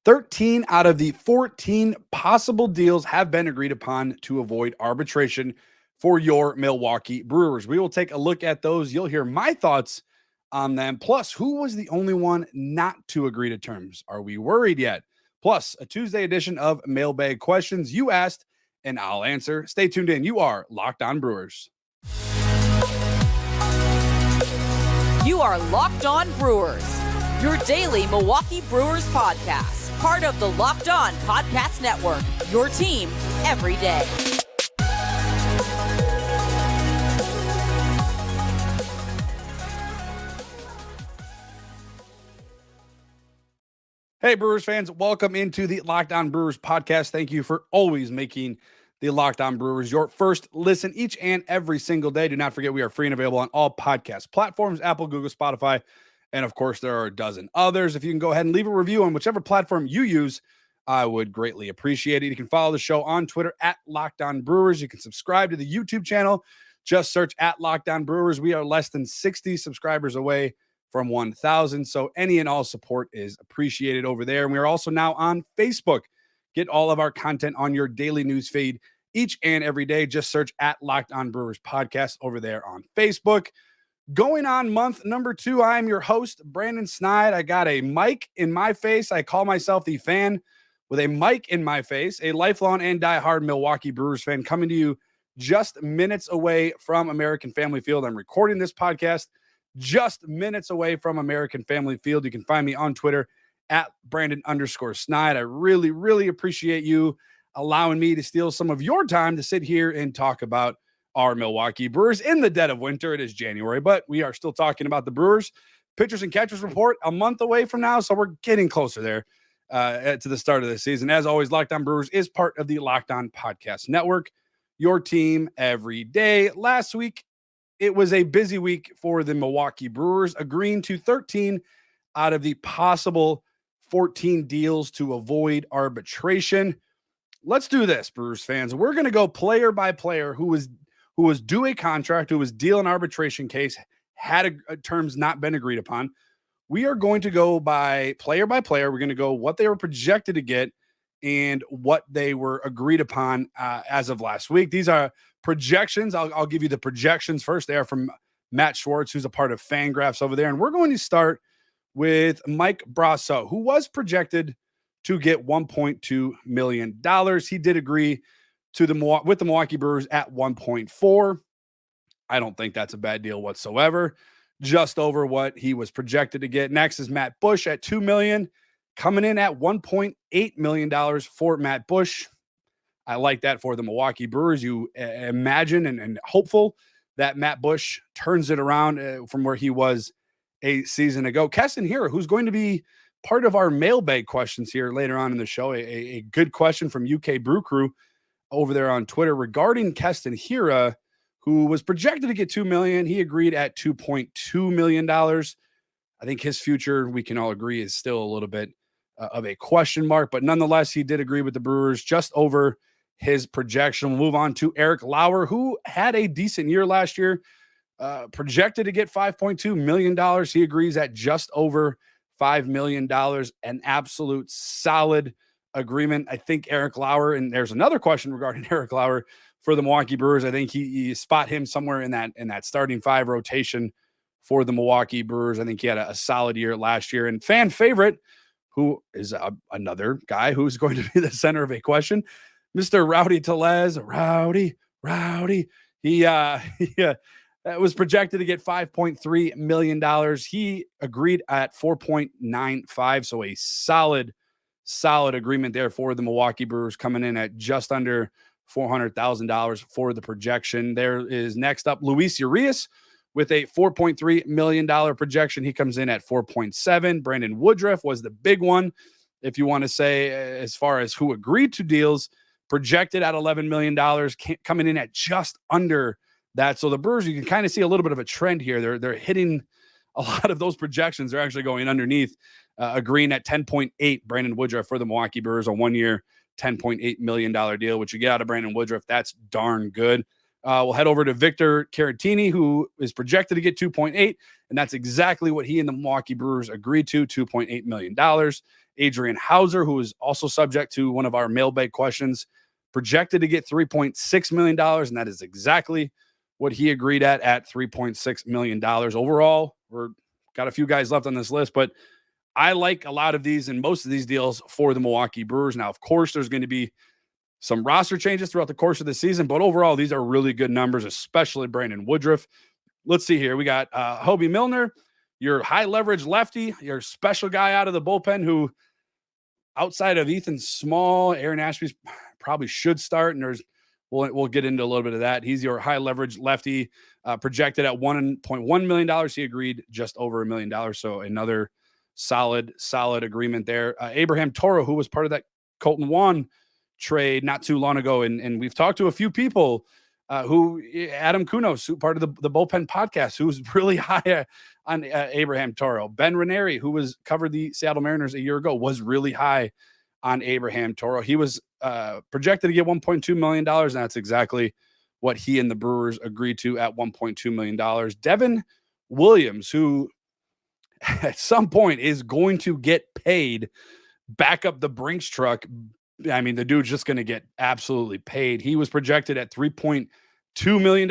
13 out of the 14 possible deals have been agreed upon to avoid arbitration for your Milwaukee Brewers. We will take a look at those. You'll hear my thoughts on them. Plus, who was the only one not to agree to terms? Are we worried yet? Plus, a Tuesday edition of Mailbag Questions you asked, and I'll answer. Stay tuned in. You are Locked On Brewers. You are Locked On Brewers, your daily Milwaukee Brewers podcast. Part of the Locked On Podcast Network, your team every day. Hey, Brewers fans, welcome into the Locked On Brewers podcast. Thank you for always making the Locked On Brewers your first listen each and every single day. Do not forget we are free and available on all podcast platforms, Apple, Google, Spotify, and of course, there are a dozen others. If you can go ahead and leave a review on whichever platform you use, I would greatly appreciate it. You can follow the show on Twitter at Locked On Brewers. You can subscribe to the YouTube channel. Just search at Locked On Brewers. We are less than 60 subscribers away from 1,000. So any and all support is appreciated over there. And we are also now on Facebook. Get all of our content on your daily news feed each and every day. Just search at Locked On Brewers podcast over there on Facebook. Going on month number 2, I am your host, Brandon Snide. I got a mic in my face. I call myself the fan with a mic in my face, a lifelong and diehard Milwaukee Brewers fan coming to you just minutes away from American Family Field. I'm recording this podcast just minutes away from American Family Field. You can find me on Twitter at Brandon_Snide. I really, really appreciate you allowing me to steal some of your time to sit here and talk about our Milwaukee Brewers in the dead of winter. It is January, but we are still talking about the Brewers. Pitchers and catchers report a month away from now, so we're getting closer there to the start of the season. As always, Locked On Brewers is part of the Locked On Podcast Network, your team every day. Last week, it was a busy week for the Milwaukee Brewers, agreeing to 13 out of the possible 14 deals to avoid arbitration. Let's do this, Brewers fans. We're going to go player by player who was due a contract, who was deal an arbitration case, had terms not been agreed upon. We are going to go by player. We're going to go what they were projected to get and what they were agreed upon as of last week. These are projections. I'll give you the projections first. They are from Matt Schwartz, who's a part of Fangraphs over there. And we're going to start with Mike Brasso, who was projected to get $1.2 million. He did agree with the Milwaukee Brewers at 1.4. I don't think that's a bad deal whatsoever. Just over what he was projected to get. Next is Matt Bush at $2 million, coming in at $1.8 million for Matt Bush. I like that for the Milwaukee Brewers. You imagine and hopeful that Matt Bush turns it around from where he was a season ago. Keston Hiura, who's going to be part of our mailbag questions here later on in the show, a good question from UK Brew Crew over there on Twitter regarding Keston Hiura, who was projected to get $2 million. He agreed at $2.2 million. I think his future, we can all agree, is still a little bit of a question mark, but nonetheless, he did agree with the Brewers just over his projection. We'll move on to Eric Lauer, who had a decent year last year, projected to get $5.2 million. He agrees at just over $5 million, an absolute solid agreement. I think Eric Lauer, and there's another question regarding Eric Lauer for the Milwaukee Brewers. I think you spot him somewhere in that starting 5 rotation for the Milwaukee Brewers. I think he had a solid year last year. And fan favorite, who is another guy who's going to be the center of a question, Mr. Rowdy Tellez. Rowdy. He was projected to get $5.3 million. He agreed at 4.95, so a solid agreement there for the Milwaukee Brewers, coming in at just under $400,000 for the projection. There is next up Luis Urias with a $4.3 million projection. He comes in at 4.7. Brandon Woodruff was the big one, if you want to say, as far as who agreed to deals, projected at $11 million, coming in at just under that. So the Brewers, you can kind of see a little bit of a trend here. They're hitting a lot of those projections. They're actually going underneath, agreeing at 10.8. Brandon Woodruff for the Milwaukee Brewers, a 1-year, $10.8 million deal, which you get out of Brandon Woodruff. That's darn good. We'll head over to Victor Caratini, who is projected to get 2.8, and that's exactly what he and the Milwaukee Brewers agreed to, $2.8 million. Adrian Hauser, who is also subject to one of our mailbag questions, projected to get $3.6 million, and that is exactly what he agreed at $3.6 million. Overall, we're got a few guys left on this list, but I like a lot of these and most of these deals for the Milwaukee Brewers. Now, of course, there's going to be some roster changes throughout the course of the season, but overall, these are really good numbers, especially Brandon Woodruff. Let's see here. We got Hobie Milner, your high leverage lefty, your special guy out of the bullpen who, outside of Ethan Small, Aaron Ashby's probably should start, and we'll get into a little bit of that. He's your high leverage lefty, projected at $1.1 million. He agreed just over $1 million, so another solid agreement there. Abraham Toro, who was part of that Colton Wong trade not too long ago, and we've talked to a few people who Adam Kunos, who part of the bullpen podcast, who's really high on Abraham Toro. Ben Ranieri, who covered the Seattle Mariners a year ago, was really high on Abraham Toro. He was projected to get $1.2 million, and that's exactly what he and the Brewers agreed to at $1.2 million. Devin Williams, who at some point is going to get paid, back up the Brinks truck. I mean, the dude's just going to get absolutely paid. He was projected at $3.2 million.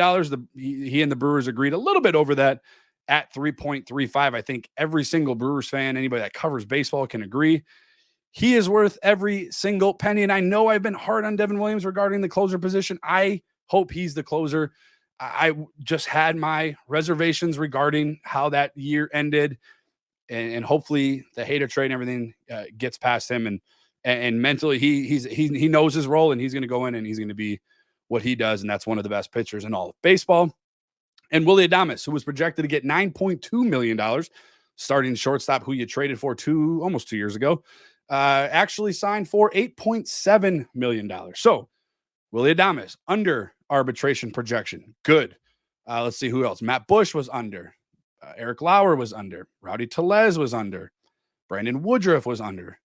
He and the Brewers agreed a little bit over that at 3.35. I think every single Brewers fan, anybody that covers baseball, can agree he is worth every single penny. And I know I've been hard on Devin Williams regarding the closer position. I hope he's the closer. I just had my reservations regarding how that year ended, and hopefully the hater trade and everything gets past him, and mentally he knows his role, and he's going to go in and he's going to be what he does, and that's one of the best pitchers in all of baseball. And Willy Adames, who was projected to get $9.2 million, starting shortstop, who you traded for almost 2 years ago, actually signed for $8.7 million. So Willy Adames, under arbitration projection. Good. Let's see who else. Matt Bush was under. Eric Lauer was under. Rowdy Tellez was under. Brandon Woodruff was under.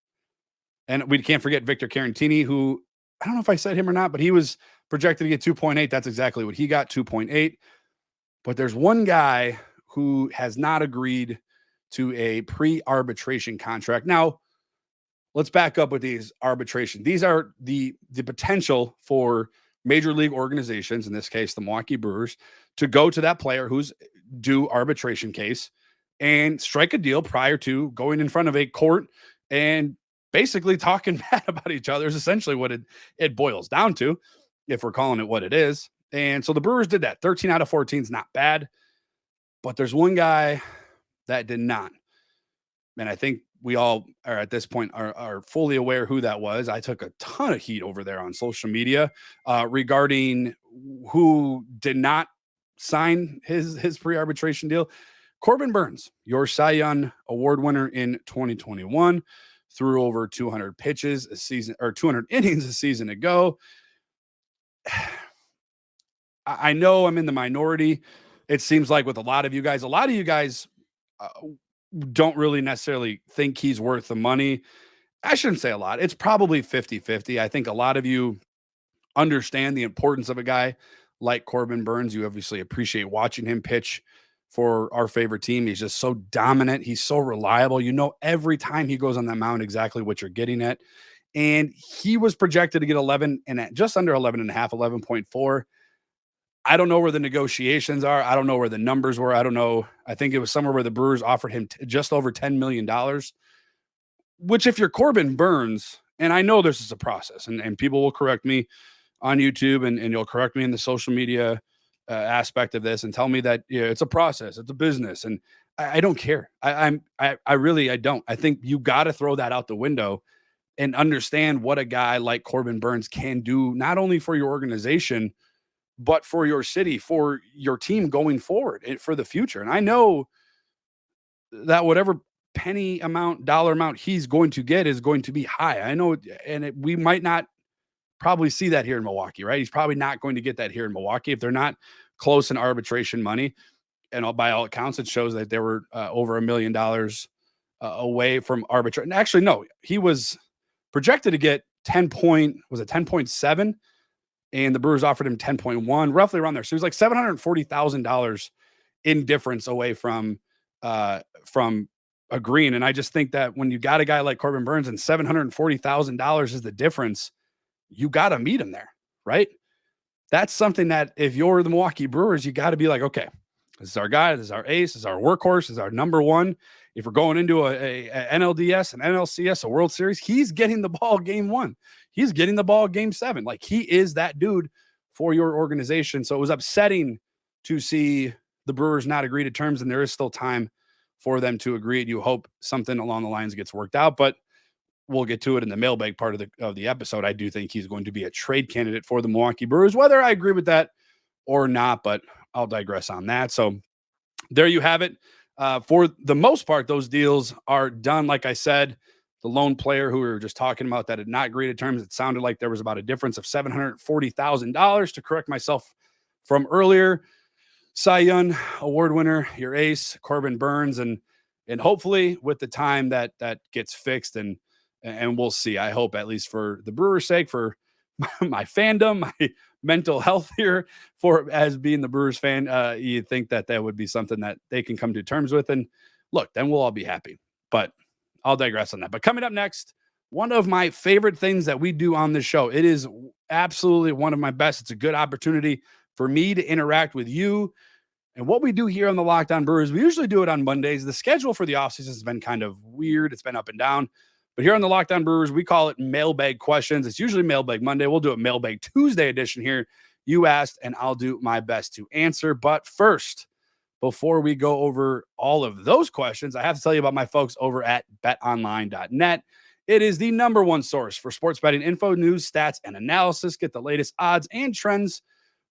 And we can't forget Victor Caratini, who, I don't know if I said him or not, but he was projected to get 2.8. That's exactly what he got, 2.8. But there's one guy who has not agreed to a pre-arbitration contract. Now, let's back up with these arbitration. These are the potential for major league organizations, in this case, the Milwaukee Brewers, to go to that player who's due arbitration case and strike a deal prior to going in front of a court and basically talking bad about each other is essentially what it boils down to, if we're calling it what it is. And so the Brewers did that. 13 out of 14 is not bad, but there's one guy that did not. And I think we all are at this point are fully aware who that was. I took a ton of heat over there on social media regarding who did not sign his pre-arbitration deal. Corbin Burnes, your Cy Young Award winner in 2021, threw over 200 pitches a season, or 200 innings a season ago. I know I'm in the minority. It seems like with a lot of you guys don't really necessarily think he's worth the money. I shouldn't say a lot. It's probably 50-50. I think a lot of you understand the importance of a guy like Corbin Burnes. You obviously appreciate watching him pitch for our favorite team. He's just so dominant. He's so reliable. You know, every time he goes on that mound, exactly what you're getting at. And he was projected to get 11 and just under 11 and a half, 11.4. I don't know where the negotiations are. I don't know where the numbers were. I don't know. I think it was somewhere where the Brewers offered him just over $10 million, which if you're Corbin Burnes, and I know this is a process, and people will correct me on YouTube and you'll correct me in the social media aspect of this and tell me that it's a process, it's a business. And I don't care. I really don't. I think you got to throw that out the window and understand what a guy like Corbin Burnes can do, not only for your organization, but for your city, for your team going forward, for the future. And I know that whatever dollar amount he's going to get is going to be high. I know, and we might not probably see that here in Milwaukee, right? He's probably not going to get that here in Milwaukee if they're not close in arbitration money. And by all accounts, it shows that they were over $1 million away from arbitration. Actually, no, he was projected to get 10.7 and the Brewers offered him 10.1, roughly around there. So he was like $740,000 in difference away from agreeing. And I just think that when you got a guy like Corbin Burnes and $740,000 is the difference, you got to meet him there, right? That's something that if you're the Milwaukee Brewers, you got to be like, okay, this is our guy, this is our ace, this is our workhorse, this is our number one. If we're going into a NLDS, an NLCS, a World Series, he's getting the ball game one. He's getting the ball game seven. Like, he is that dude for your organization. So it was upsetting to see the Brewers not agree to terms, and there is still time for them to agree. And you hope something along the lines gets worked out, but we'll get to it in the mailbag part of the episode. I do think he's going to be a trade candidate for the Milwaukee Brewers, whether I agree with that or not, but I'll digress on that. So there you have it. For the most part, those deals are done. Like I said, the lone player who we were just talking about that had not agreed to terms, it sounded like there was about a difference of $740,000, to correct myself from earlier. Cy Young award winner, your ace, Corbin Burnes, and hopefully with the time that gets fixed, and we'll see. I hope, at least for the Brewers' sake, for my fandom, my mental health here, for as being the Brewers fan, you think that would be something that they can come to terms with, and look, then we'll all be happy. But I'll digress on that. But coming up next, one of my favorite things that we do on this show, it is absolutely one of my best. It's a good opportunity for me to interact with you. And what we do here on the Locked On Brewers, we usually do it on Mondays. The schedule for the offseason has been kind of weird. It's been up and down. But here on the Locked On Brewers, we call it Mailbag Questions. It's usually Mailbag Monday. We'll do a Mailbag Tuesday edition here. You asked, and I'll do my best to answer. But first, before we go over all of those questions, I have to tell you about my folks over at betonline.net. It is the number one source for sports betting info, news, stats, and analysis. Get the latest odds and trends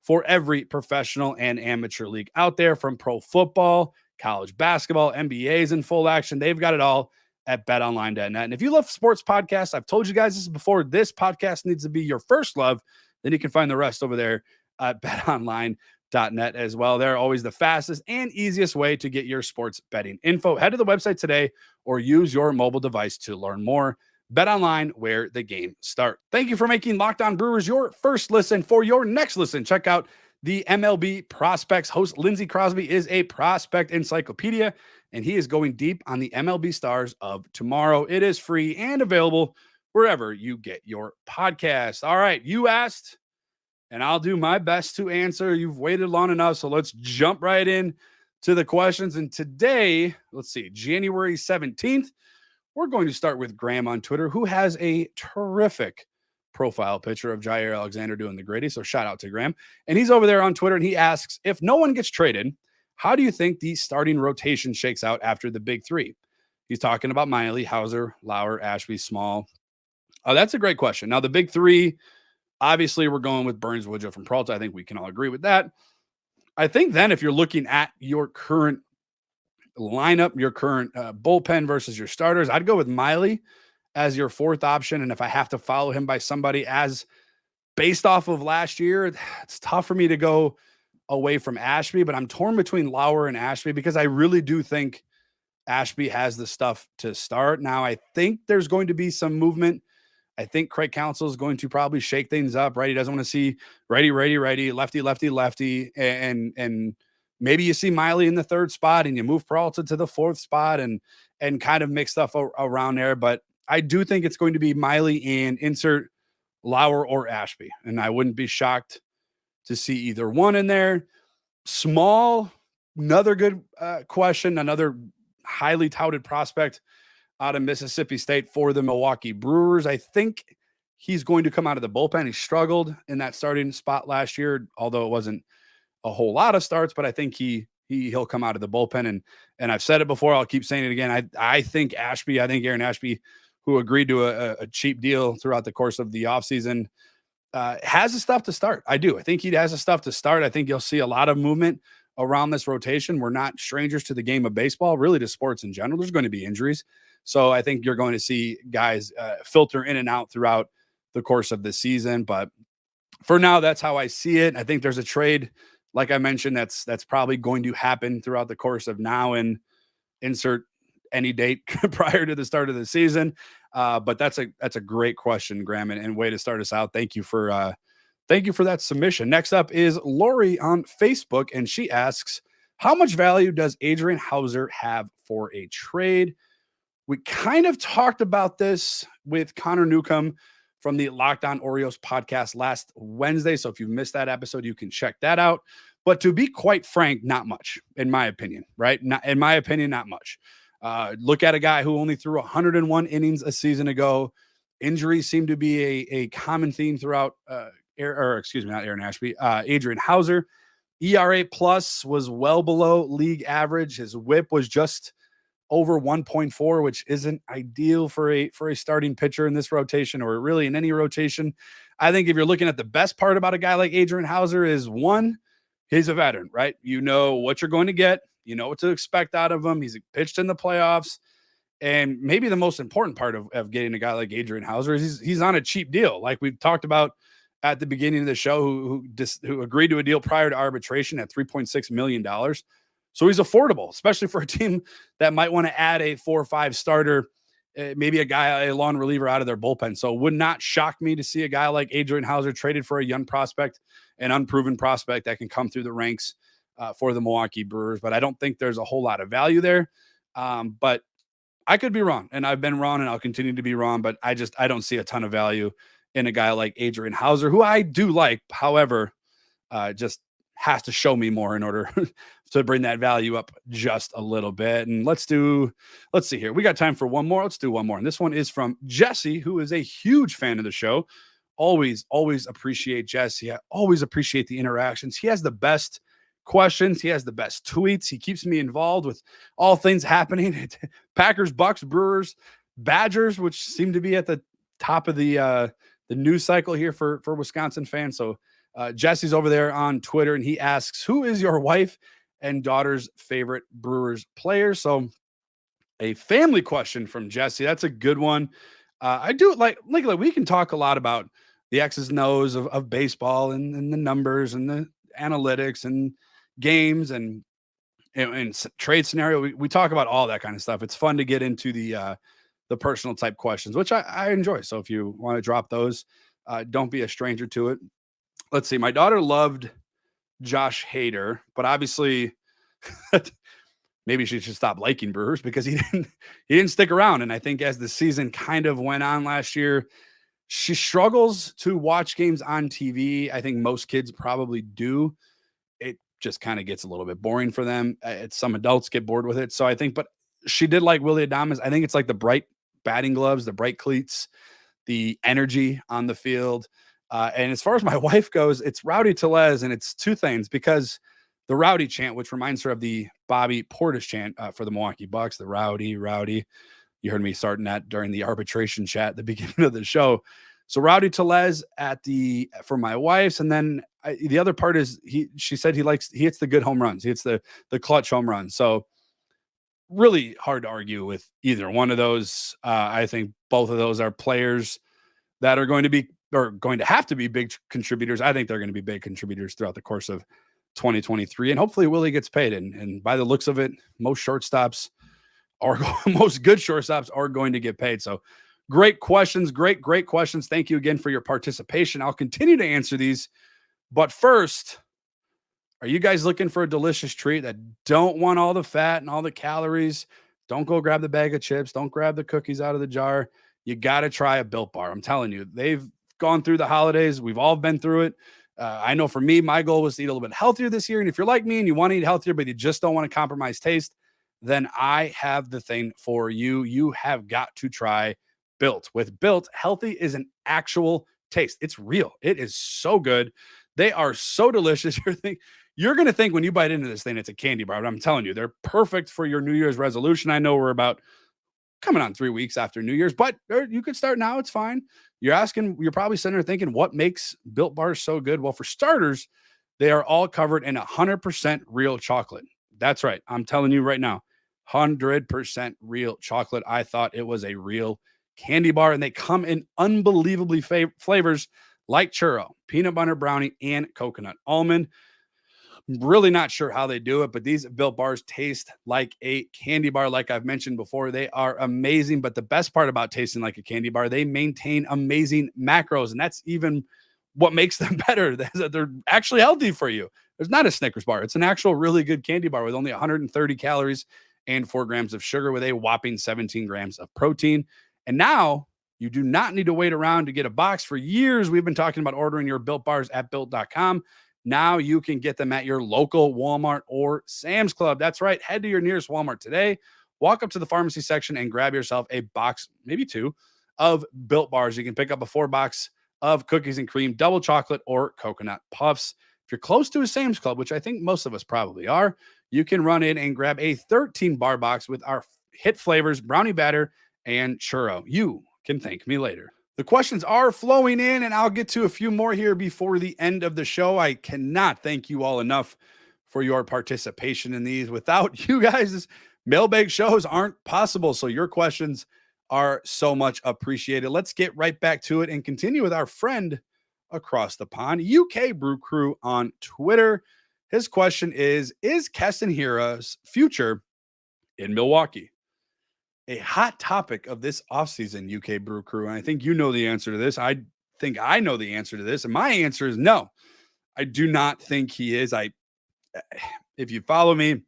for every professional and amateur league out there, from pro football, college basketball, NBA's in full action. They've got it all at betonline.net. And if you love sports podcasts, I've told you guys this before, this podcast needs to be your first love. Then you can find the rest over there at betonline.net as well. They're always the fastest and easiest way to get your sports betting info. Head to the website today or use your mobile device to learn more. BetOnline, where the game starts. Thank you for making Locked On Brewers your first listen. For your next listen, check out the MLB Prospects. Host Lindsey Crosby is a prospect encyclopedia, and he is going deep on the MLB stars of tomorrow. It is free and available wherever you get your podcast. All right, you asked, and I'll do my best to answer. You've waited long enough, so let's jump right in to the questions. And today, let's see, January 17th, we're going to start with Graham on Twitter, who has a terrific profile picture of Jair Alexander doing the Grady. So shout out to Graham. And he's over there on Twitter, and he asks, if no one gets traded, how do you think the starting rotation shakes out after the big three? He's talking about Miley, Hauser, Lauer, Ashby, Small. That's a great question. Now, the big three, obviously, we're going with Burnes, Woodruff, and Peralta. I think we can all agree with that. I think then if you're looking at your current lineup, your current bullpen versus your starters, I'd go with Miley as your fourth option. And if I have to follow him by somebody as based off of last year, it's tough for me to go away from Ashby, but I'm torn between Lauer and Ashby because I really do think Ashby has the stuff to start. Now, I think there's going to be some movement. I think Craig Counsell is going to probably shake things up, right? He doesn't want to see righty, lefty, and maybe you see Miley in the third spot and you move Peralta to the fourth spot and kind of mix stuff around there. But I do think it's going to be Miley and insert Lauer or Ashby. And I wouldn't be shocked to see either one in there. Small, another good question, another highly touted prospect out of Mississippi State for the Milwaukee Brewers. I think he's going to come out of the bullpen. He struggled in that starting spot last year, although it wasn't a whole lot of starts, but I think he'll come out of the bullpen. And I've said it before, I'll keep saying it again. I think Aaron Ashby, who agreed to a cheap deal throughout the course of the offseason, has the stuff to start. I do. I think he has the stuff to start. I think you'll see a lot of movement around this rotation. We're not strangers to the game of baseball, really to sports in general. There's going to be injuries. So I think you're going to see guys filter in and out throughout the course of the season. But for now, that's how I see it. I think there's a trade, like I mentioned, that's probably going to happen throughout the course of now and insert any date prior to the start of the season. But that's a great question, Graham, and way to start us out. Thank you for Thank you for that submission. Next up is Lori on Facebook, and she asks, how much value does Adrian Hauser have for a trade? We kind of talked about this with Connor Newcomb from the Locked On Orioles podcast last Wednesday. So if you missed that episode, you can check that out. But to be quite frank, not much, in my opinion, right? Not, in my opinion, not much. Look at a guy who only threw 101 innings a season ago. Injuries seem to be a common theme throughout, not Aaron Ashby, Adrian Hauser. ERA plus was well below league average. His whip was just over 1.4, which isn't ideal for a starting pitcher in this rotation or really in any rotation. I think if you're looking at the best part about a guy like Adrian Hauser is, one, he's a veteran, right? You know what you're going to get. You know what to expect out of him. He's pitched in the playoffs. And maybe the most important part of getting a guy like Adrian Hauser is he's on a cheap deal. Like we've talked about at the beginning of the show, who agreed to a deal prior to arbitration at $3.6 million. So he's affordable, especially for a team that might want to add a 4 or 5 starter, maybe a long reliever out of their bullpen. So it would not shock me to see a guy like Adrian Hauser traded for a young prospect, an unproven prospect that can come through the ranks for the Milwaukee Brewers. But I don't think there's a whole lot of value there. But I could be wrong, and I've been wrong, and I'll continue to be wrong. But I don't see a ton of value in a guy like Adrian Hauser, who I do like. However, just has to show me more in order to bring that value up just a little bit. And let's see here. We got time for one more. Let's do one more. And this one is from Jesse, who is a huge fan of the show. Always appreciate Jesse. I always appreciate the interactions. He has the best questions. He has the best tweets. He keeps me involved with all things happening. Packers, Bucks, Brewers, Badgers, which seem to be at the top of the news cycle here for Wisconsin fans. So Jesse's over there on Twitter, and he asks, who is your wife and daughter's favorite Brewers player? So a family question from Jesse. That's a good one. I do like we can talk a lot about the X's and O's of baseball and the numbers and the analytics and games and trade scenario. We talk about all that kind of stuff. It's fun to get into the personal type questions, which I enjoy. So if you want to drop those, don't be a stranger to it. Let's see. My daughter loved Josh Hader, but obviously maybe she should stop liking Brewers because he didn't stick around. And I think as the season kind of went on last year, she struggles to watch games on TV. I think most kids probably do. It just kind of gets a little bit boring for them. Some adults get bored with it. So I think, but she did like Willy Adames. I think it's like the bright batting gloves, the bright cleats, the energy on the field. And as far as my wife goes, it's Rowdy Tellez, and it's two things, because the Rowdy chant, which reminds her of the Bobby Portis chant for the Milwaukee Bucks, the Rowdy. You heard me starting that during the arbitration chat at the beginning of the show. So Rowdy Tellez for my wife's, and then the other part is she said he hits the good home runs. He hits the clutch home runs. So really hard to argue with either one of those. I think both of those are players that are going to have to be big contributors. I think they're going to be big contributors throughout the course of 2023. And hopefully Willy gets paid. And by the looks of it, most good shortstops are going to get paid. So great questions. Great questions. Thank you again for your participation. I'll continue to answer these. But first, are you guys looking for a delicious treat that don't want all the fat and all the calories? Don't go grab the bag of chips. Don't grab the cookies out of the jar. You got to try a Built Bar. I'm telling you, they've gone through the holidays. We've all been through it. I know for me, my goal was to eat a little bit healthier this year. And if you're like me and you want to eat healthier, but you just don't want to compromise taste, then I have the thing for you. You have got to try Built. With Built, healthy is an actual taste. It's real. It is so good. They are so delicious. You're going to think when you bite into this thing, it's a candy bar, but I'm telling you, they're perfect for your New Year's resolution. I know we're about coming on 3 weeks after New Year's, but you could start now. It's fine. You're probably sitting there thinking, what makes Built Bars so good? Well, for starters, they are all covered in 100% real chocolate. That's right. I'm telling you right now, 100% real chocolate. I thought it was a real candy bar, and they come in unbelievably flavors like churro, peanut butter brownie, and coconut almond. Really not sure how they do it, but these Built Bars taste like a candy bar. Like I've mentioned before, they are amazing. But the best part about tasting like a candy bar, they maintain amazing macros. And that's even what makes them better is that they're actually healthy for you. There's not a Snickers bar. It's an actual really good candy bar with only 130 calories and 4 grams of sugar with a whopping 17 grams of protein. And now you do not need to wait around to get a box. For years, we've been talking about ordering your Built Bars at Built.com. Now you can get them at your local Walmart or Sam's Club. That's right. Head to your nearest Walmart today. Walk up to the pharmacy section and grab yourself a box, maybe 2, of Built Bars. You can pick up a 4-box of cookies and cream, double chocolate, or coconut puffs. If you're close to a Sam's Club, which I think most of us probably are, you can run in and grab a 13-bar box with our hit flavors, brownie batter, and churro. You can thank me later. The questions are flowing in, and I'll get to a few more here before the end of the show. I cannot thank you all enough for your participation in these. Without you guys, mailbag shows aren't possible, so your questions are so much appreciated. Let's get right back to it and continue with our friend across the pond, UK Brew Crew on Twitter. His question is Keston Hiura's future in Milwaukee a hot topic of this offseason, UK Brew Crew? And I think you know the answer to this. I think I know the answer to this. And my answer is no. I do not think he is. If you follow me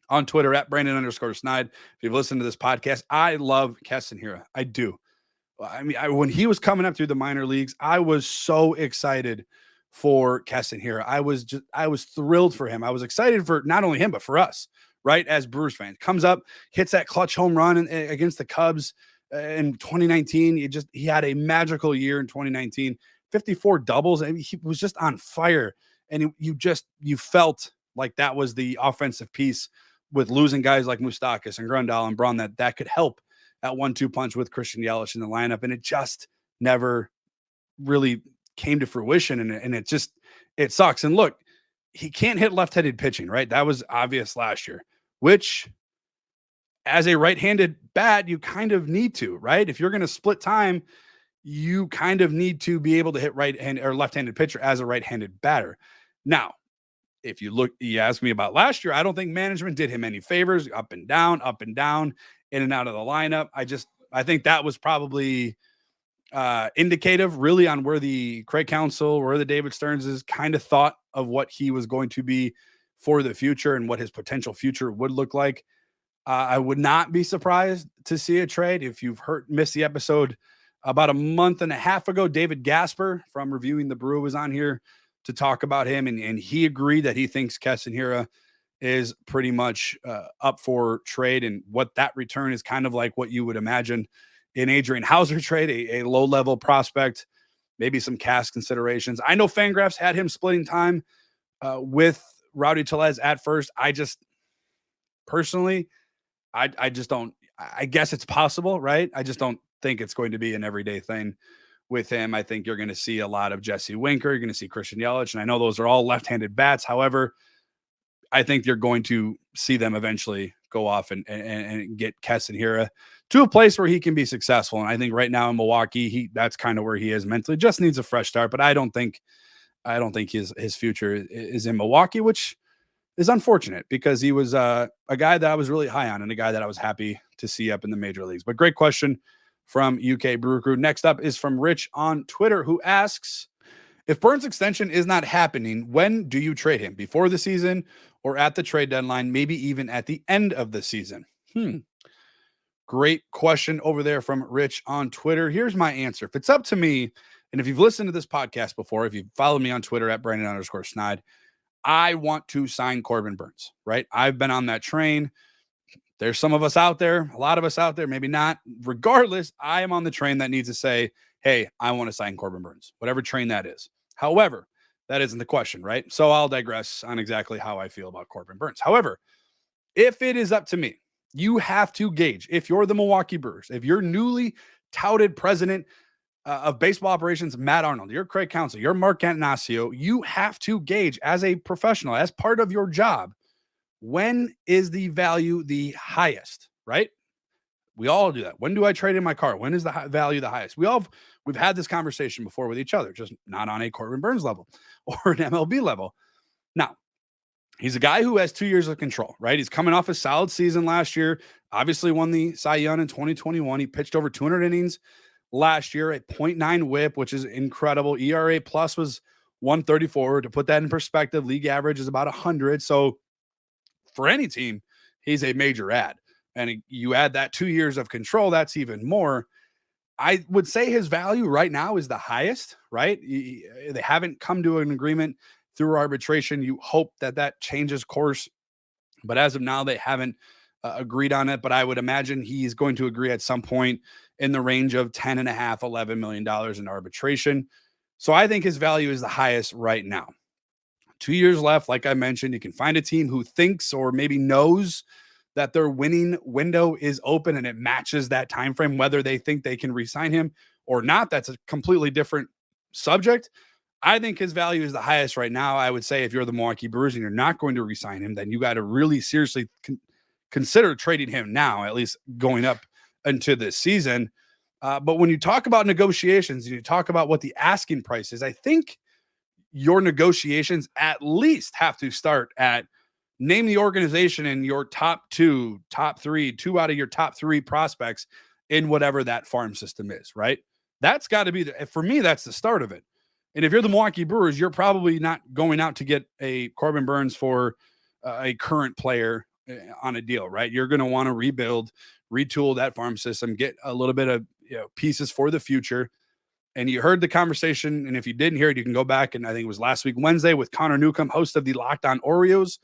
on Twitter at Brandon_Snide, if you've listened to this podcast, I love Keston Hiura. I do. I mean, when he was coming up through the minor leagues, I was so excited for Keston Hiura. I was thrilled for him. I was excited for not only him, but for us, right? As Brewers fans, comes up, hits that clutch home run against the Cubs in 2019. He had a magical year in 2019, 54 doubles. I mean, he was just on fire. And you felt like that was the offensive piece with losing guys like Moustakas and Grandal and Braun that could help at 1-2 punch with Christian Yelich in the lineup. And it just never really came to fruition. And it sucks. And look, he can't hit left-handed pitching, right? That was obvious last year, which as a right-handed bat, you kind of need to, right? If you're going to split time, you kind of need to be able to hit right-handed or left-handed pitcher as a right-handed batter. Now, if you ask me about last year, I don't think management did him any favors, up and down, in and out of the lineup. I think that was probably indicative really on where the Craig Counsell, where the David Stearns is kind of thought of what he was going to be for the future and what his potential future would look like. I would not be surprised to see a trade. If you've missed the episode about a month and a half ago, David Gasper from Reviewing the Brew was on here to talk about him. And he agreed that he thinks Keston Hiura is pretty much up for trade, and what that return is kind of like what you would imagine in Adrian Hauser trade, a low-level prospect, maybe some cash considerations. I know Fangraphs had him splitting time with Rowdy Tellez at first. I just personally, I just don't. I guess it's possible, right? I just don't think it's going to be an everyday thing with him. I think you're going to see a lot of Jesse Winker. You're going to see Christian Yelich, and I know those are all left-handed bats. However, I think you're going to see them eventually go off and get Keston Hiura to a place where he can be successful. And I think right now in Milwaukee, that's kind of where he is mentally. Just needs a fresh start. But I don't think his future is in Milwaukee, which is unfortunate because he was a guy that I was really high on and a guy that I was happy to see up in the major leagues. But great question from UK Brew Crew. Next up is from Rich on Twitter, who asks, if Burns' extension is not happening, when do you trade him? Before the season or at the trade deadline, maybe even at the end of the season? Great question over there from Rich on Twitter. Here's my answer. If it's up to me, and if you've listened to this podcast before, if you've followed me on Twitter at Brandon_Snide, I want to sign Corbin Burns, right? I've been on that train. There's some of us out there, a lot of us out there, maybe not. Regardless, I am on the train that needs to say, hey, I want to sign Corbin Burns, whatever train that is. However, that isn't the question, right? So I'll digress on exactly how I feel about Corbin Burns. However, if it is up to me, you have to gauge, if you're the Milwaukee Brewers, if you're newly touted president of baseball operations, Matt Arnold, you're Craig Counsell, you're Mark Antanasio, you have to gauge as a professional, as part of your job, when is the value the highest, right? We all do that. When do I trade in my car? When is the value the highest? We've had this conversation before with each other, just not on a Corbin Burns level or an MLB level. Now, he's a guy who has 2 years of control, right? He's coming off a solid season last year, obviously won the Cy Young in 2021. He pitched over 200 innings last year, a 0.9 whip, which is incredible. ERA plus was 134. To put that in perspective, league average is about 100. So for any team, he's a major add. And you add that 2 years of control, that's even more. I would say his value right now is the highest, right? They haven't come to an agreement through arbitration. You hope that that changes course. But as of now, they haven't agreed on it. But I would imagine he's going to agree at some point in the range of $10.5, $11 million in arbitration. So I think his value is the highest right now. 2 years left. Like I mentioned, you can find a team who thinks or maybe knows that their winning window is open and it matches that time frame, whether they think they can re-sign him or not. That's a completely different subject. I think his value is the highest right now. I would say if you're the Milwaukee Brewers and you're not going to re-sign him, then you got to really seriously consider trading him now, at least going up into this season. But when you talk about negotiations and you talk about what the asking price is, I think your negotiations at least have to start at name the organization in your top two out of your top three prospects in whatever that farm system is, right? That's got to be for me, that's the start of it. And if you're the Milwaukee Brewers, you're probably not going out to get a Corbin Burnes for a current player on a deal, right? You're going to want to rebuild, retool that farm system, get a little bit of pieces for the future. And you heard the conversation, and if you didn't hear it, you can go back, and I think it was last week, Wednesday, with Connor Newcomb, host of the Locked On Orioles.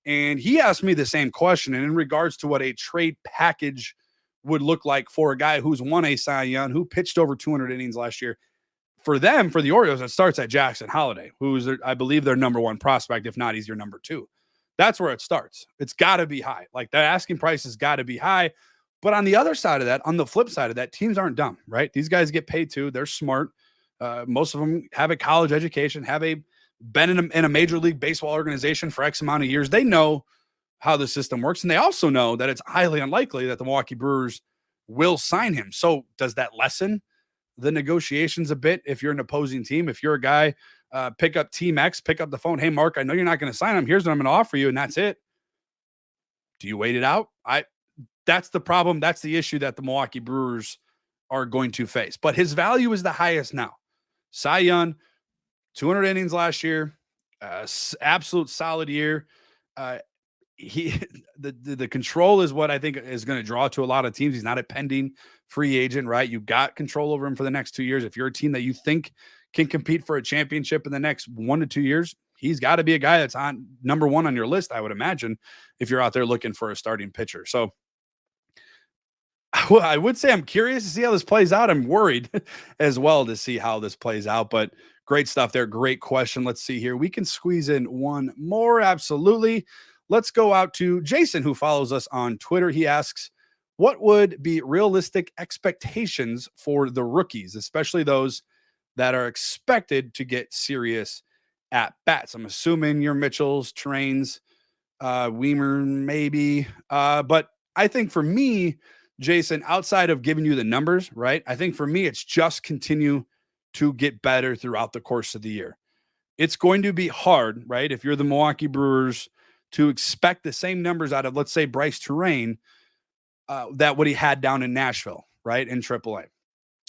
And he asked me the same question, and in regards to what a trade package would look like for a guy who's won a Cy Young, who pitched over 200 innings last year. For them, for the Orioles, it starts at Jackson Holliday, who's, I believe, their number one prospect. If not, he's your number two. That's where it starts. It's got to be high. Like, the asking price has got to be high. But on the other side of that, on the flip side of that, teams aren't dumb, right? These guys get paid too. They're smart. Most of them have a college education, been in a major league baseball organization for X amount of years. They know how the system works. And they also know that it's highly unlikely that the Milwaukee Brewers will sign him. So does that lessen the negotiations a bit if you're an opposing team? If you're a guy, pick up Team X, pick up the phone. Hey, Mark, I know you're not going to sign him. Here's what I'm going to offer you, and that's it. Do you wait it out? That's the problem. That's the issue that the Milwaukee Brewers are going to face. But his value is the highest now. Cy Young, 200 innings last year, absolute solid year. The control is what I think is going to draw to a lot of teams. He's not a pending free agent, right? You got control over him for the next 2 years. If you're a team that you think can compete for a championship in the next 1 to 2 years, he's got to be a guy that's on number one on your list, I would imagine, if you're out there looking for a starting pitcher. So I would say I'm curious to see how this plays out. I'm worried as well to see how this plays out, but great stuff there. Great question. Let's see here. We can squeeze in one more. Absolutely. Let's go out to Jason, who follows us on Twitter. He asks, what would be realistic expectations for the rookies, especially those that are expected to get serious at bats? I'm assuming your Mitchells, Terrains, Weimer, maybe. But I think for me, Jason, outside of giving you the numbers, right? I think for me, it's just continue to get better throughout the course of the year. It's going to be hard, right? If you're the Milwaukee Brewers, to expect the same numbers out of, let's say, Bryce Terrain, that what he had down in Nashville, right? In AAA.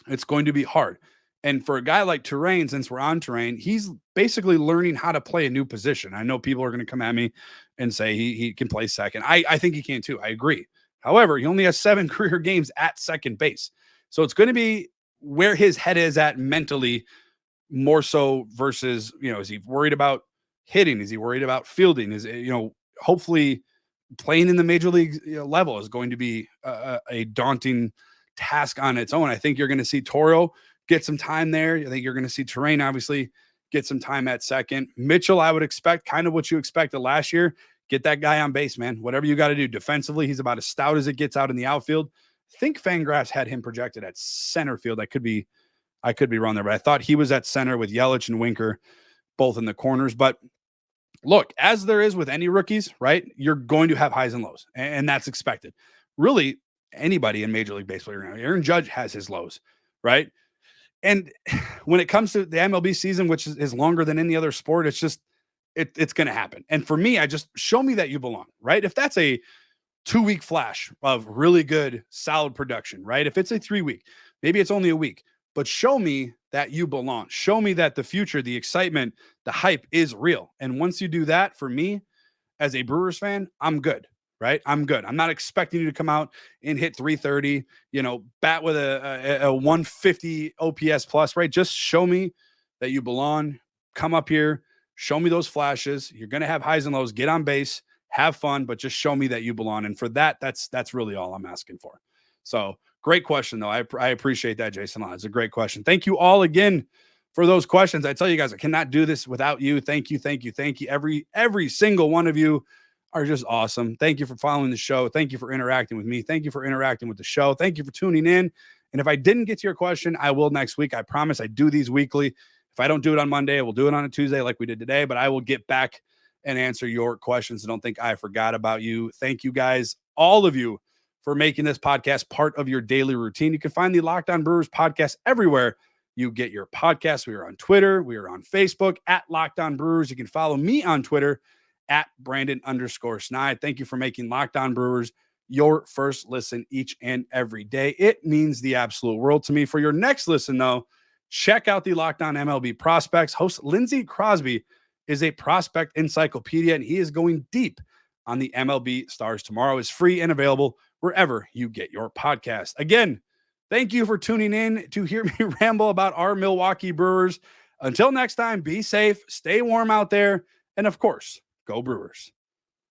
It's going to be hard. And for a guy like Terrain, since we're on Terrain, he's basically learning how to play a new position. I know people are going to come at me and say he can play second. I think he can too. I agree. However, he only has 7 career games at second base. So it's going to be where his head is at mentally more so versus, is he worried about hitting? Is he worried about fielding? Is hopefully playing in the major league level is going to be a daunting task on its own. I think you're going to see Toro get some time there. I think you're going to see Terrain obviously get some time at second. Mitchell, I would expect kind of what you expected last year. Get that guy on base, man. Whatever you got to do defensively. He's about as stout as it gets out in the outfield. I think Fangraphs had him projected at center field. I could be wrong there, but I thought he was at center with Yelich and Winker both in the corners. But look, as there is with any rookies, right? You're going to have highs and lows, and that's expected. Really, anybody in Major League Baseball, Aaron Judge has his lows, right? And when it comes to the MLB season, which is longer than any other sport, it's just it's going to happen. And for me, I just show me that you belong, right? If that's a 2-week flash of really good, solid production, right? If it's a 3-week, maybe it's only a week, but show me that you belong. Show me that the future, the excitement, the hype is real. And once you do that, for me as a Brewers fan, I'm good, right? I'm good. I'm not expecting you to come out and hit 330, bat with a 150 OPS plus, right? Just show me that you belong. Come up here, show me those flashes. You're going to have highs and lows. Get on base, have fun, but just show me that you belong. And for that, that's really all I'm asking for. So great question, though. I appreciate that, Jason. It's a great question. Thank you all again for those questions. I tell you guys, I cannot do this without you. Thank you. Every single one of you are just awesome. Thank you for following the show. Thank you for interacting with me. Thank you for interacting with the show. Thank you for tuning in. And if I didn't get to your question, I will next week. I promise I do these weekly. If I don't do it on Monday, I will do it on a Tuesday like we did today, but I will get back and answer your questions. So don't think I forgot about you. Thank you guys, all of you, for making this podcast part of your daily routine. You can find the Locked On Brewers podcast everywhere you get your podcasts. We are on Twitter. We are on Facebook at Locked On Brewers. You can follow me on Twitter at Brandon_Snide. Thank you for making Locked On Brewers your first listen each and every day. It means the absolute world to me. For your next listen, though, check out the Locked On MLB Prospects. Host Lindsey Crosby is a prospect encyclopedia, and he is going deep on the MLB stars. Tomorrow is free and available wherever you get your podcast. Again, thank you for tuning in to hear me ramble about our Milwaukee Brewers. Until next time, be safe, stay warm out there, and of course, go Brewers.